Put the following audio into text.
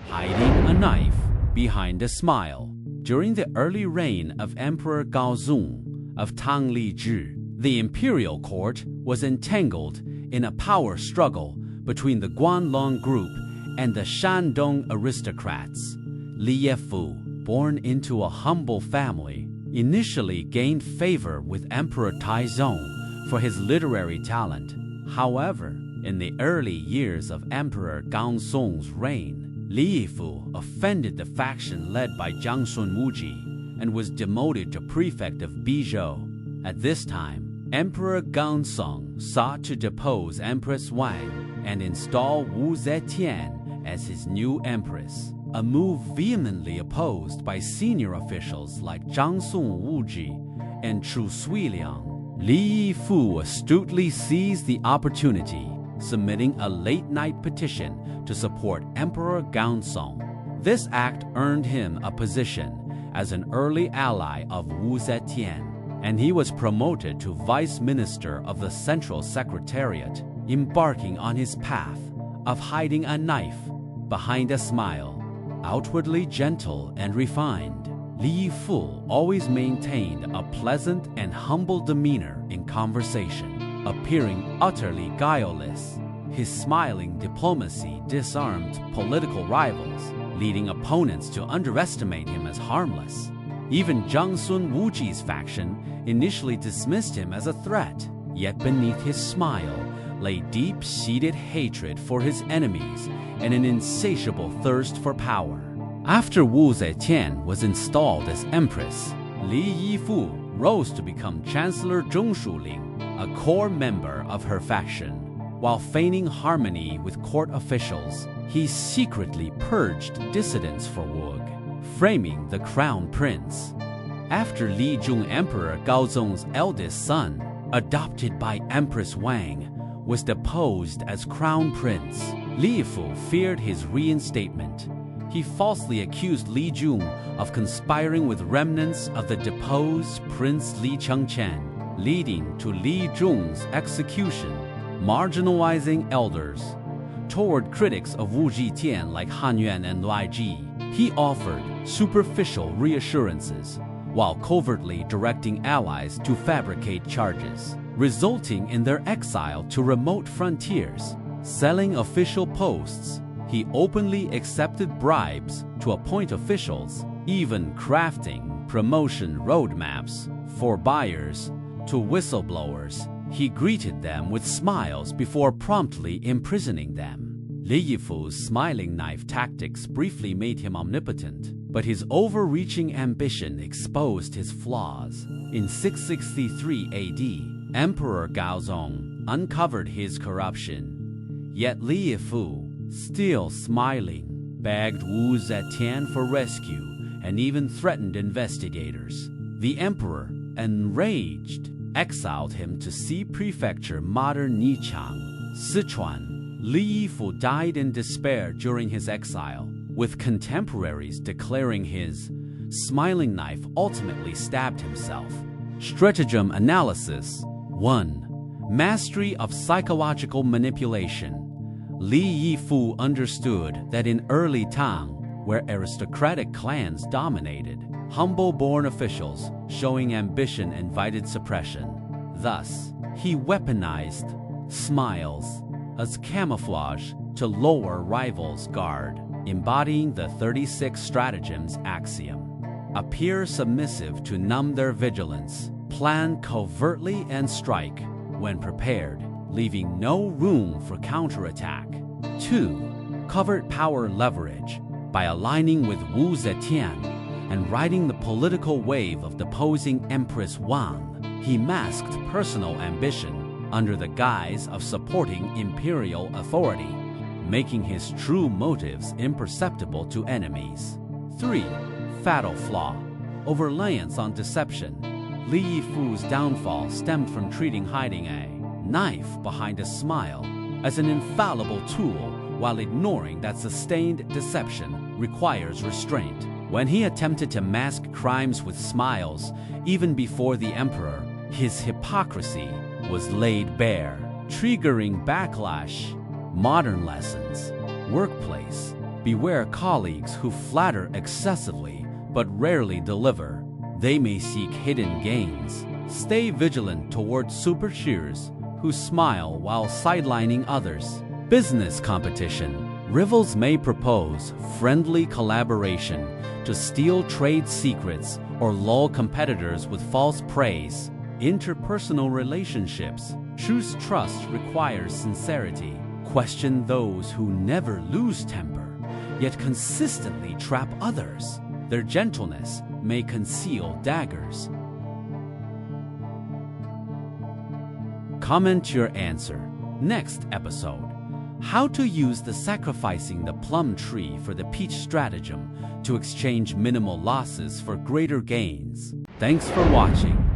hiding a knife behind a smile. During the early reign of Emperor Gaozong of Tanglizhi, the imperial court was entangled in a power struggle between the Guanlong group and the Shandong aristocrats. Li Yefu, born into a humble family, initially gained favor with Emperor Taizong for his literary talent. However, in the early years of Emperor Gaozong's reign, Li Yifu offended the faction led by Jiangsun Wuji and was demoted to prefect of Bizhou. At this time, Emperor Gaozong sought to depose Empress Wang and install Wu Zetian as his new empress, a move vehemently opposed by senior officials like Jiangsun Wuji and Chu Suiliang. Li Yifu astutely seized the opportunity, submitting a late-night petition to support Emperor Gaozong. This act earned him a position as an early ally of Wu Zetian, and he was promoted to Vice Minister of the Central Secretariat, embarking on his path of hiding a knife behind a smile. Outwardly gentle and refined, Li Yifu always maintained a pleasant and humble demeanor in conversation, appearing utterly guileless. His smiling diplomacy disarmed political rivals, leading opponents to underestimate him as harmless. Even Jiangsun Wuji's faction initially dismissed him as a threat, yet beneath his smile lay deep-seated hatred for his enemies and an insatiable thirst for power. After Wu Zetian was installed as empress, Li Yifu rose to become Chancellor Zhongshuling, a core member of her faction. While feigning harmony with court officials, he secretly purged dissidents for Wu, framing the crown prince. After Li Jun Emperor Gaozong's eldest son, adopted by Empress Wang, was deposed as crown prince, Li Yifu feared his reinstatement. He falsely accused Li Jun of conspiring with remnants of the deposed Prince Li Chengqian, leading to Li Jun's execution, marginalizing elders. Toward critics of Wu Zetian like Han Yuan and Lai Ji, he offered superficial reassurances, while covertly directing allies to fabricate charges, resulting in their exile to remote frontiers. Selling official posts, he openly accepted bribes to appoint officials, even crafting promotion roadmaps for buyers to whistleblowers. He greeted them with smiles before promptly imprisoning them. Li Yifu's smiling knife tactics briefly made him omnipotent, but his overreaching ambition exposed his flaws. In 663 AD, Emperor Gaozong uncovered his corruption. Yet Li Yifu, still smiling, begged Wu Zetian for rescue and even threatened investigators. The emperor, enraged, exiled him to Xi Prefecture modern Nichang, Sichuan. Li Yifu died in despair during his exile, with contemporaries declaring his smiling knife ultimately stabbed himself. Stratagem analysis. 1. Mastery of psychological manipulation. Li Yifu understood that in early Tang, where aristocratic clans dominated, humble-born officials showing ambition invited suppression. Thus, he weaponized smiles as camouflage to lower rivals' guard, embodying the 36 Stratagems axiom. Appear submissive to numb their vigilance, plan covertly and strike when prepared, leaving no room for counterattack. 2. Covert power leverage. By aligning with Wu Zetian and riding the political wave of deposing Empress Wang, he masked personal ambition under the guise of supporting imperial authority, making his true motives imperceptible to enemies. 3. Fatal flaw. Overreliance on deception. Li Yifu's downfall stemmed from treating hiding a knife behind a smile as an infallible tool, while ignoring that sustained deception requires restraint. When he attempted to mask crimes with smiles, even before the emperor, his hypocrisy was laid bare, triggering backlash. Modern lessons. Workplace. Beware colleagues who flatter excessively but rarely deliver. They may seek hidden gains. Stay vigilant toward supercheers who smile while sidelining others. Business competition. Rivals may propose friendly collaboration to steal trade secrets or lull competitors with false praise. Interpersonal relationships. Choose trust requires sincerity. Question those who never lose temper, yet consistently trap others. Their gentleness may conceal daggers. Comment your answer. Next episode. How to use the sacrificing the plum tree for the peach stratagem to exchange minimal losses for greater gains. Thanks for watching.